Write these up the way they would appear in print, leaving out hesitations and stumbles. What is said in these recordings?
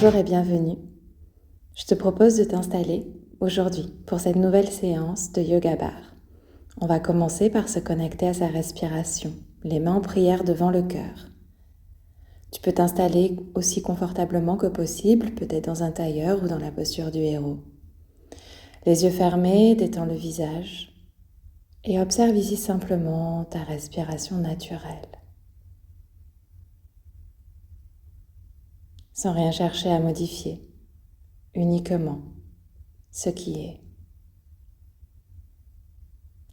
Bonjour et bienvenue. Je te propose de t'installer aujourd'hui pour cette nouvelle séance de Yoga Bar. On va commencer par se connecter à sa respiration, les mains en prière devant le cœur. Tu peux t'installer aussi confortablement que possible, peut-être dans un tailleur ou dans la posture du héros. Les yeux fermés, détends le visage et observe ici simplement ta respiration naturelle. Sans rien chercher à modifier, uniquement ce qui est.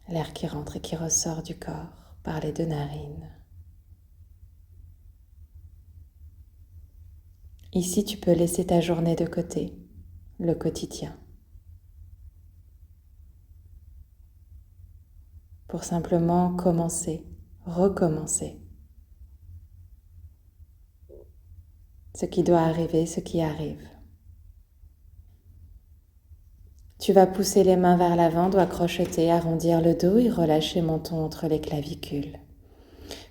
L'air qui rentre et qui ressort du corps par les deux narines. Ici, tu peux laisser ta journée de côté, le quotidien, pour simplement commencer, recommencer. Ce qui doit arriver, ce qui arrive. Tu vas pousser les mains vers l'avant, doigts crochetés, arrondir le dos et relâcher menton entre les clavicules.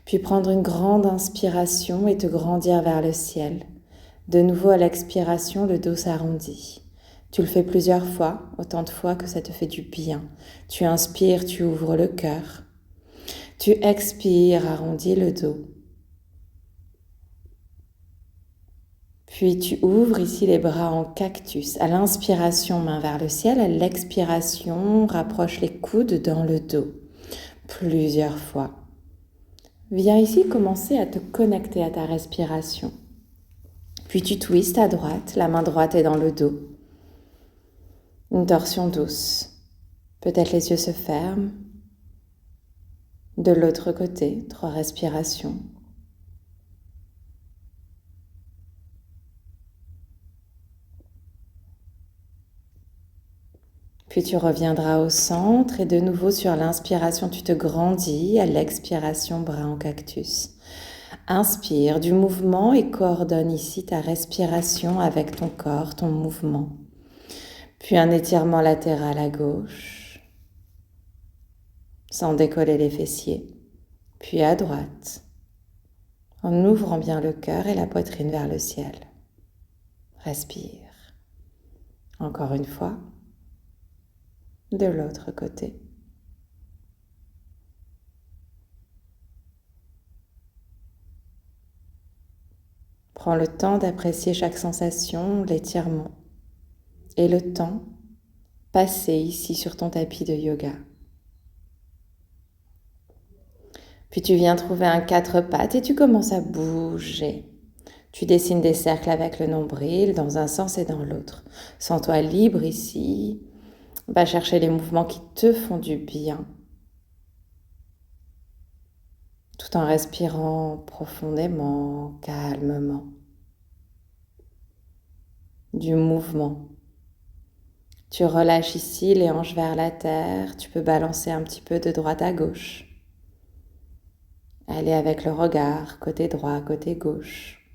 Puis prendre une grande inspiration et te grandir vers le ciel. De nouveau à l'expiration, le dos s'arrondit. Tu le fais plusieurs fois, autant de fois que ça te fait du bien. Tu inspires, tu ouvres le cœur. Tu expires, arrondis le dos. Puis tu ouvres ici les bras en cactus. À l'inspiration, main vers le ciel. À l'expiration, rapproche les coudes dans le dos. Plusieurs fois. Viens ici commencer à te connecter à ta respiration. Puis tu twistes à droite, la main droite est dans le dos. Une torsion douce. Peut-être les yeux se ferment. De l'autre côté, 3 respirations. Puis tu reviendras au centre et de nouveau sur l'inspiration, tu te grandis. À l'expiration, bras en cactus. Inspire du mouvement et coordonne ici ta respiration avec ton corps, ton mouvement. Puis un étirement latéral à gauche, sans décoller les fessiers. Puis à droite, en ouvrant bien le cœur et la poitrine vers le ciel. Respire. Encore une fois. De l'autre côté. Prends le temps d'apprécier chaque sensation, l'étirement et le temps passé ici sur ton tapis de yoga. Puis tu viens trouver un 4 pattes et tu commences à bouger. Tu dessines des cercles avec le nombril dans un sens et dans l'autre. Sens-toi libre ici. Va chercher les mouvements qui te font du bien, tout en respirant profondément, calmement. Du mouvement. Tu relâches ici les hanches vers la terre, tu peux balancer un petit peu de droite à gauche. Aller avec le regard, côté droit, côté gauche.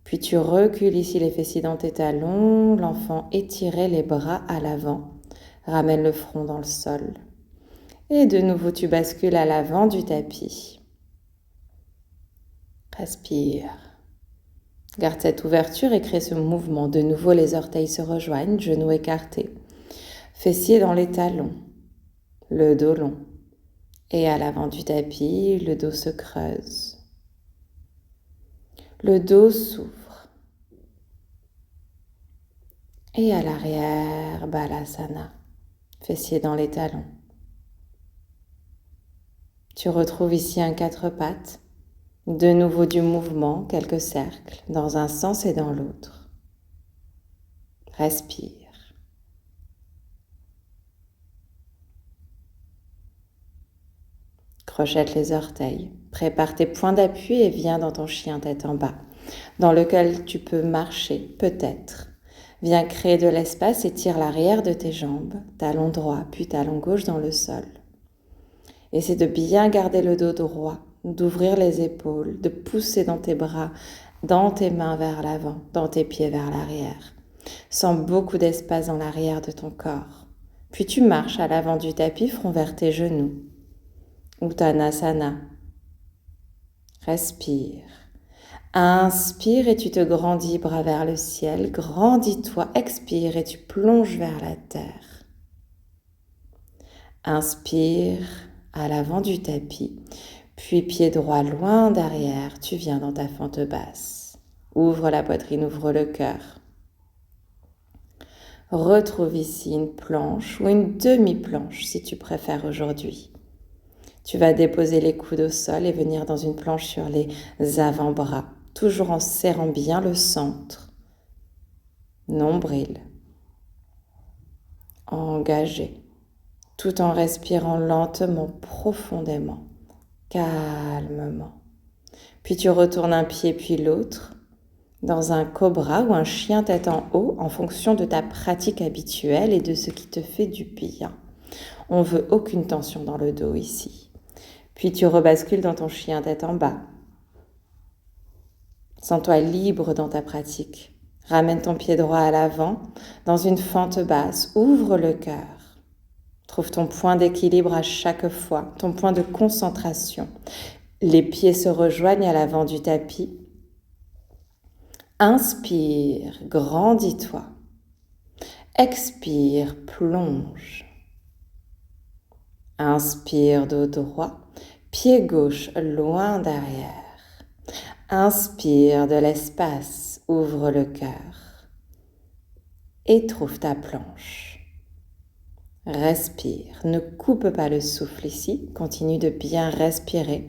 Puis tu recules ici les fessiers dans tes talons, l'enfant étiré, les bras à l'avant. Ramène le front dans le sol. Et de nouveau, tu bascules à l'avant du tapis. Respire. Garde cette ouverture et crée ce mouvement. De nouveau, les orteils se rejoignent, genoux écartés. Fessiers dans les talons. Le dos long. Et à l'avant du tapis, le dos se creuse. Le dos s'ouvre. Et à l'arrière, Balasana. Fessiers dans les talons. Tu retrouves ici un 4 pattes. De nouveau du mouvement, quelques cercles, dans un sens et dans l'autre. Respire. Crochette les orteils. Prépare tes points d'appui et viens dans ton chien tête en bas, dans lequel tu peux marcher, peut-être. Viens créer de l'espace et tire l'arrière de tes jambes, talon droit puis talon gauche dans le sol. Essaie de bien garder le dos droit, d'ouvrir les épaules, de pousser dans tes bras, dans tes mains vers l'avant, dans tes pieds vers l'arrière. Sens beaucoup d'espace dans l'arrière de ton corps. Puis tu marches à l'avant du tapis, front vers tes genoux. Uttanasana. Respire. Inspire et tu te grandis, bras vers le ciel. Grandis-toi, expire et tu plonges vers la terre. Inspire à l'avant du tapis, puis pied droit loin derrière, tu viens dans ta fente basse. Ouvre la poitrine, ouvre le cœur. Retrouve ici une planche ou une demi-planche si tu préfères aujourd'hui. Tu vas déposer les coudes au sol et venir dans une planche sur les avant-bras, toujours en serrant bien le centre. Nombril. Engagé. Tout en respirant lentement, profondément, calmement. Puis tu retournes un pied puis l'autre dans un cobra ou un chien tête en haut en fonction de ta pratique habituelle et de ce qui te fait du bien. On veut aucune tension dans le dos ici. Puis tu rebascules dans ton chien tête en bas. Sens-toi libre dans ta pratique. Ramène ton pied droit à l'avant dans une fente basse. Ouvre le cœur. Trouve ton point d'équilibre à chaque fois, ton point de concentration. Les pieds se rejoignent à l'avant du tapis. Inspire, grandis-toi. Expire, plonge. Inspire, dos droit, pied gauche loin derrière. Inspire de l'espace, ouvre le cœur. Et trouve ta planche. Respire, ne coupe pas le souffle ici, continue de bien respirer,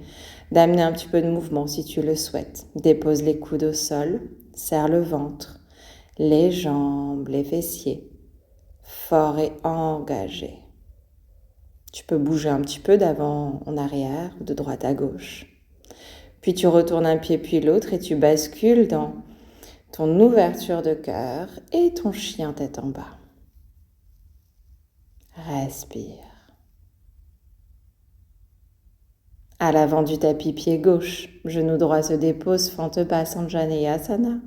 d'amener un petit peu de mouvement si tu le souhaites. Dépose les coudes au sol, serre le ventre, les jambes, les fessiers, fort et engagé. Tu peux bouger un petit peu d'avant en arrière, de droite à gauche. Puis tu retournes un pied puis l'autre et tu bascules dans ton ouverture de cœur et ton chien tête en bas. Respire. À l'avant du tapis, pied gauche, genou droit se dépose, fente basse, Anjaneyasana.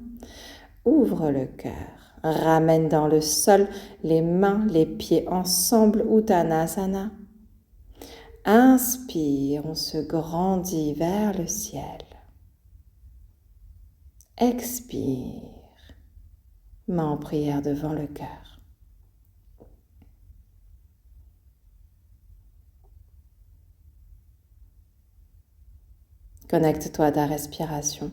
Ouvre le cœur, ramène dans le sol les mains, les pieds ensemble, Uttanasana. Inspire, on se grandit vers le ciel. Expire, main en prière devant le cœur. Connecte-toi à ta respiration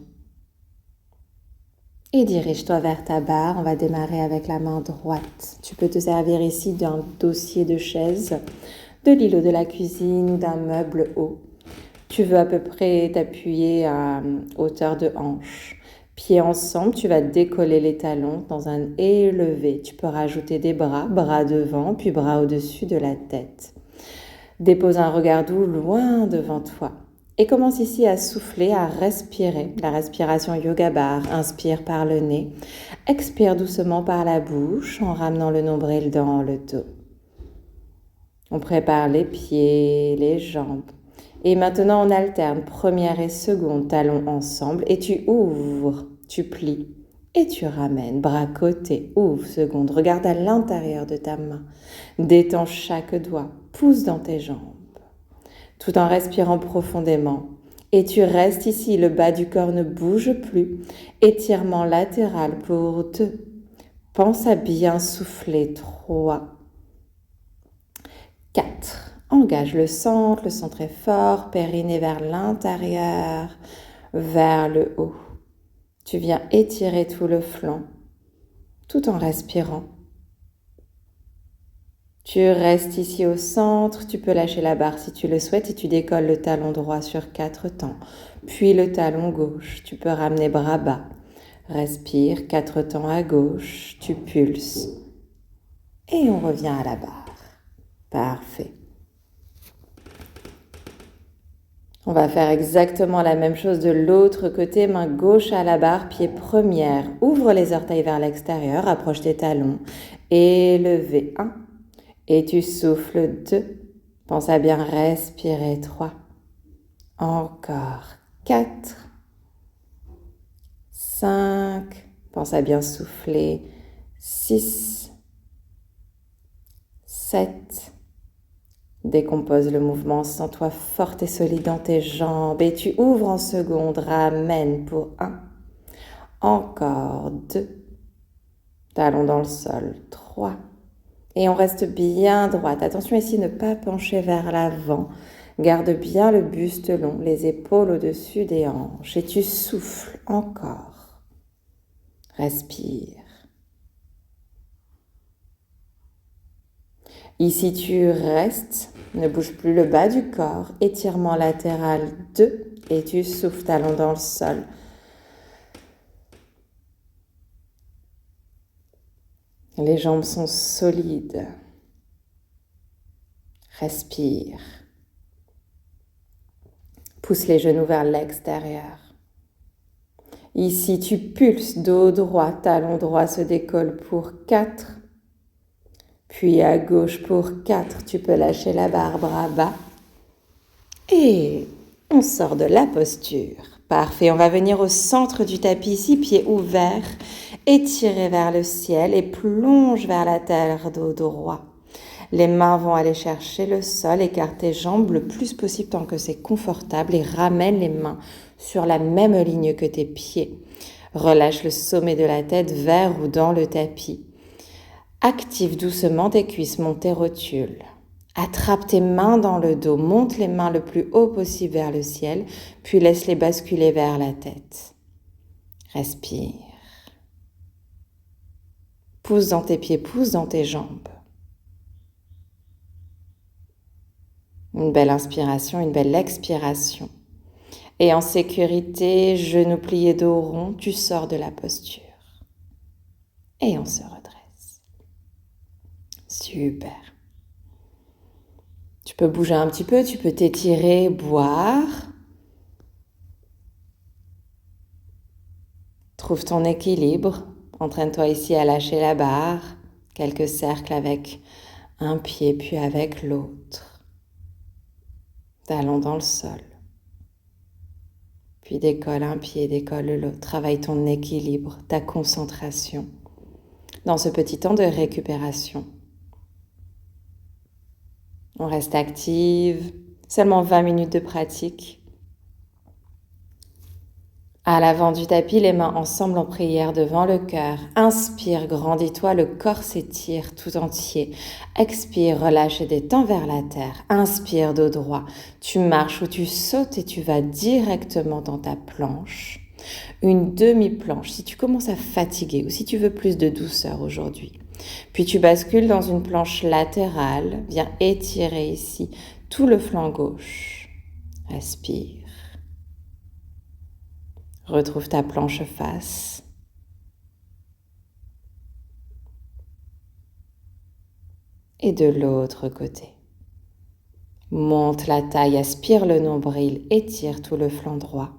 et dirige-toi vers ta barre. On va démarrer avec la main droite. Tu peux te servir ici d'un dossier de chaise, de l'îlot de la cuisine ou d'un meuble haut. Tu veux à peu près t'appuyer à hauteur de hanche. Pieds ensemble, tu vas décoller les talons dans un élevé. Tu peux rajouter des bras devant, puis bras au-dessus de la tête. Dépose un regard doux loin devant toi. Et commence ici à souffler, à respirer. La respiration yoga bar. Inspire par le nez. Expire doucement par la bouche en ramenant le nombril dans le dos. On prépare les pieds, les jambes. Et maintenant, on alterne première et seconde talons ensemble. Et tu ouvres, tu plies et tu ramènes. Bras côté, ouvre, seconde. Regarde à l'intérieur de ta main. Détends chaque doigt. Pousse dans tes jambes. Tout en respirant profondément. Et tu restes ici, le bas du corps ne bouge plus. Étirement latéral pour 2. Pense à bien souffler. 3. 4. Engage le centre est fort, périnée vers l'intérieur, vers le haut. Tu viens étirer tout le flanc, tout en respirant. Tu restes ici au centre, tu peux lâcher la barre si tu le souhaites et tu décolles le talon droit sur 4 temps, puis le talon gauche. Tu peux ramener bras bas. Respire, 4 temps à gauche, tu pulses et on revient à la barre. Parfait. On va faire exactement la même chose de l'autre côté, main gauche à la barre, pied première. Ouvre les orteils vers l'extérieur, approche tes talons. Élevé 1. Et tu souffles 2. Pense à bien respirer 3. Encore 4. 5. Pense à bien souffler 6. 7. Décompose le mouvement, sens-toi forte et solide dans tes jambes et tu ouvres en seconde, ramène pour 1, Encore 2. Talons dans le sol. 3. Et on reste bien droite. Attention ici, ne pas pencher vers l'avant. Garde bien le buste long, les épaules au-dessus des hanches. Et tu souffles encore. Respire. Ici, tu restes. Ne bouge plus le bas du corps. Étirement latéral 2. Et tu souffles, talons dans le sol. Les jambes sont solides. Respire. Pousse les genoux vers l'extérieur. Ici, tu pulses, dos droit, talon droit se décolle pour 4. Puis à gauche pour 4. Tu peux lâcher la barre, bras bas. Et on sort de la posture. Parfait, on va venir au centre du tapis ici, pieds ouverts, étirez vers le ciel et plonge vers la terre, dos droit. Les mains vont aller chercher le sol, écarte tes jambes le plus possible tant que c'est confortable et ramène les mains sur la même ligne que tes pieds. Relâche le sommet de la tête vers ou dans le tapis. Active doucement tes cuisses, monte tes rotules. Attrape tes mains dans le dos, monte les mains le plus haut possible vers le ciel, puis laisse-les basculer vers la tête. Respire. Pousse dans tes pieds, pousse dans tes jambes. Une belle inspiration, une belle expiration. Et en sécurité, genoux pliés, dos rond, tu sors de la posture. Et on se redresse. Super. Tu peux bouger un petit peu, tu peux t'étirer, boire. Trouve ton équilibre. Entraîne-toi ici à lâcher la barre. Quelques cercles avec un pied puis avec l'autre. Talon dans le sol. Puis décolle un pied, décolle l'autre. Travaille ton équilibre, ta concentration dans ce petit temps de récupération. On reste active, seulement 20 minutes de pratique. À l'avant du tapis, les mains ensemble en prière devant le cœur. Inspire, grandis-toi, le corps s'étire tout entier. Expire, relâche et détends vers la terre. Inspire, dos droit. Tu marches ou tu sautes et tu vas directement dans ta planche. Une demi-planche si tu commences à fatiguer ou si tu veux plus de douceur aujourd'hui. Puis tu bascules dans une planche latérale. Viens étirer ici tout le flanc gauche. Respire. Retrouve ta planche face. Et de l'autre côté. Monte la taille, aspire le nombril, étire tout le flanc droit.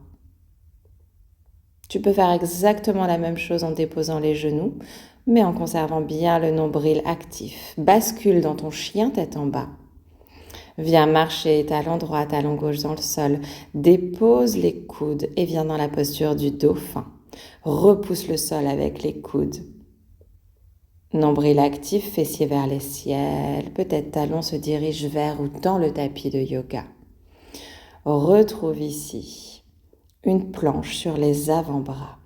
Tu peux faire exactement la même chose en déposant les genoux, mais en conservant bien le nombril actif. Bascule dans ton chien tête en bas. Viens marcher talon droit, talon gauche dans le sol. Dépose les coudes et viens dans la posture du dauphin. Repousse le sol avec les coudes. Nombril actif, fessier vers les ciels. Peut-être talon se dirige vers ou dans le tapis de yoga. Retrouve ici une planche sur les avant-bras.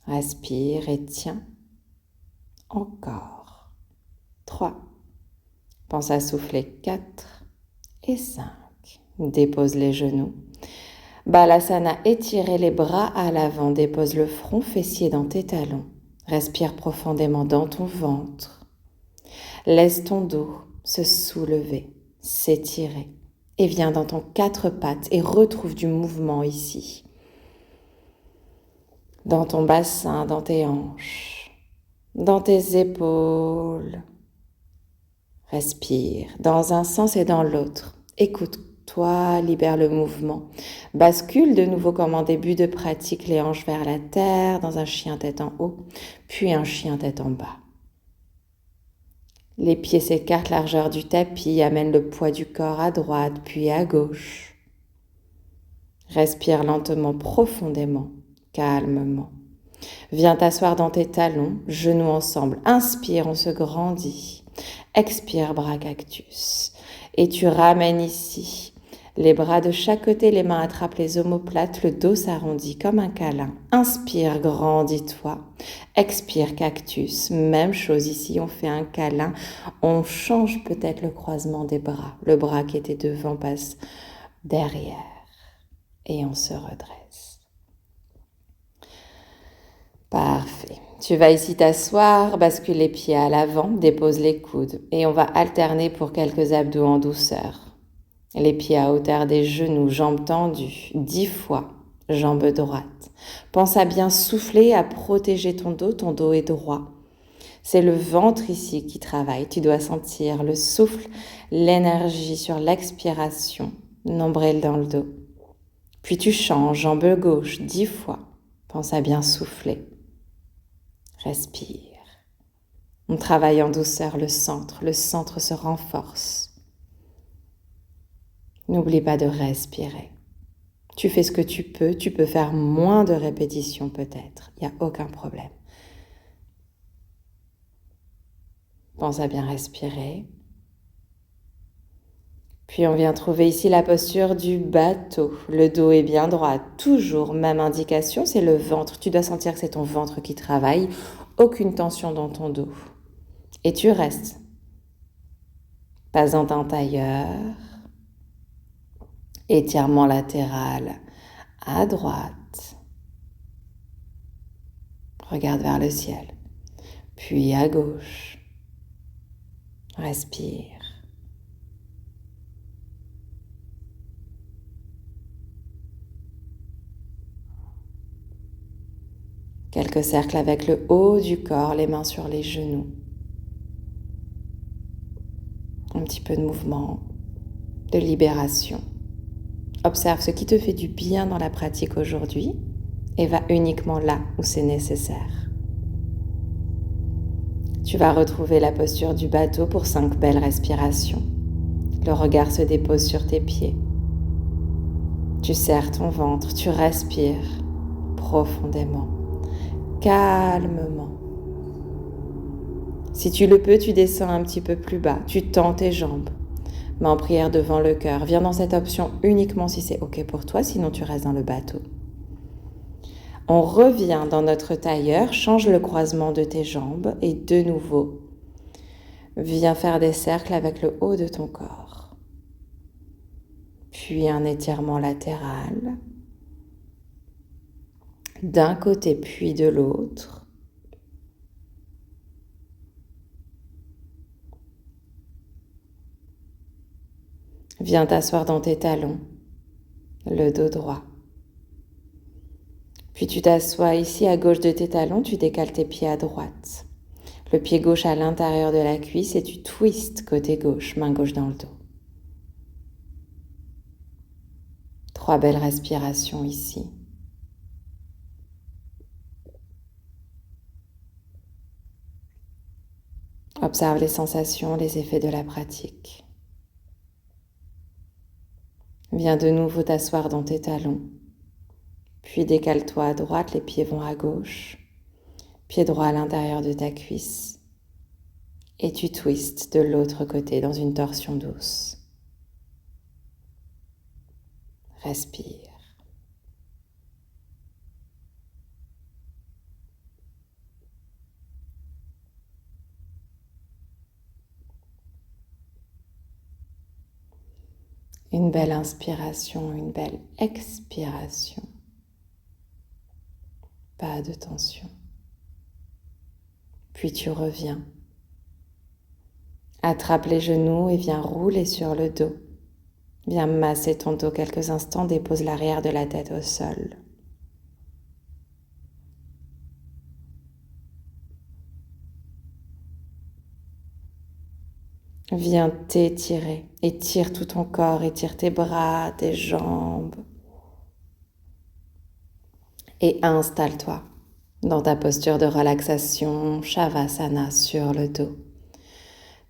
Respire et tiens. Encore. 3. Pense à souffler 4 et 5. Dépose les genoux. Balasana, étirez les bras à l'avant. Dépose le front, fessier dans tes talons. Respire profondément dans ton ventre. Laisse ton dos se soulever, s'étirer. Et viens dans ton 4 pattes et retrouve du mouvement ici. Dans ton bassin, dans tes hanches, dans tes épaules. Respire dans un sens et dans l'autre. Écoute-toi, libère le mouvement. Bascule de nouveau comme en début de pratique, les hanches vers la terre, dans un chien tête en haut, puis un chien tête en bas. Les pieds s'écartent, largeur du tapis, amène le poids du corps à droite, puis à gauche. Respire lentement, profondément, calmement. Viens t'asseoir dans tes talons, genoux ensemble. Inspire, on se grandit. Expire, bras cactus. Et tu ramènes ici Les bras de chaque côté, les mains attrapent les omoplates, le dos s'arrondit comme un câlin. Inspire, grandis-toi. Expire, cactus. Même chose ici, on fait un câlin. On change peut-être le croisement des bras. Le bras qui était devant passe derrière. Et on se redresse. Parfait. Tu vas ici t'asseoir, bascule les pieds à l'avant, dépose les coudes. Et on va alterner pour quelques abdos en douceur. Les pieds à hauteur des genoux, jambes tendues, 10 fois, jambe droite. Pense à bien souffler, à protéger ton dos est droit. C'est le ventre ici qui travaille, tu dois sentir le souffle, l'énergie sur l'expiration, nombril dans le dos. Puis tu changes, jambe gauche, 10 fois, pense à bien souffler. Respire. On travaille en douceur le centre se renforce. N'oublie pas de respirer. Tu fais ce que tu peux faire moins de répétitions peut-être, il n'y a aucun problème. Pense à bien respirer. Puis on vient trouver ici la posture du bateau. Le dos est bien droit, toujours même indication, c'est le ventre. Tu dois sentir que c'est ton ventre qui travaille, aucune tension dans ton dos. Et tu restes. Pas en tailleur. Étirement latéral à droite. Regarde vers le ciel. Puis à gauche. Respire. Quelques cercles avec le haut du corps, les mains sur les genoux. Un petit peu de mouvement, de libération. Observe ce qui te fait du bien dans la pratique aujourd'hui et va uniquement là où c'est nécessaire. Tu vas retrouver la posture du bateau pour 5 belles respirations. Le regard se dépose sur tes pieds. Tu serres ton ventre, tu respires profondément, calmement. Si tu le peux, tu descends un petit peu plus bas, tu tends tes jambes. Main en prière devant le cœur. Viens dans cette option uniquement si c'est OK pour toi, sinon tu restes dans le bateau. On revient dans notre tailleur, change le croisement de tes jambes et de nouveau, viens faire des cercles avec le haut de ton corps. Puis un étirement latéral, d'un côté puis de l'autre. Viens t'asseoir dans tes talons, le dos droit. Puis tu t'assois ici à gauche de tes talons, tu décales tes pieds à droite. Le pied gauche à l'intérieur de la cuisse et tu twistes côté gauche, main gauche dans le dos. 3 belles respirations ici. Observe les sensations, les effets de la pratique. Viens de nouveau t'asseoir dans tes talons. Puis décale-toi à droite, les pieds vont à gauche. Pied droit à l'intérieur de ta cuisse. Et tu twistes de l'autre côté dans une torsion douce. Respire. Une belle inspiration, une belle expiration. Pas de tension. Puis tu reviens. Attrape les genoux et viens rouler sur le dos. Viens masser ton dos quelques instants, dépose l'arrière de la tête au sol. Viens t'étirer, étire tout ton corps, étire tes bras, tes jambes. Et installe-toi dans ta posture de relaxation, Shavasana sur le dos.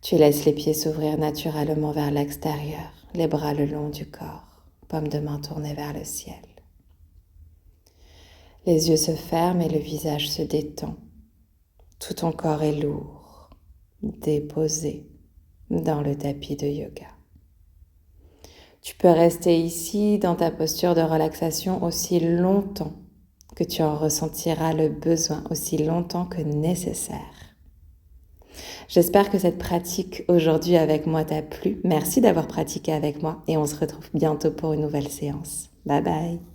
Tu laisses les pieds s'ouvrir naturellement vers l'extérieur, les bras le long du corps, paume de main tournée vers le ciel. Les yeux se ferment et le visage se détend. Tout ton corps est lourd, déposé dans le tapis de yoga. Tu peux rester ici dans ta posture de relaxation aussi longtemps que tu en ressentiras le besoin, aussi longtemps que nécessaire. J'espère que cette pratique aujourd'hui avec moi t'a plu. Merci d'avoir pratiqué avec moi et on se retrouve bientôt pour une nouvelle séance. Bye bye.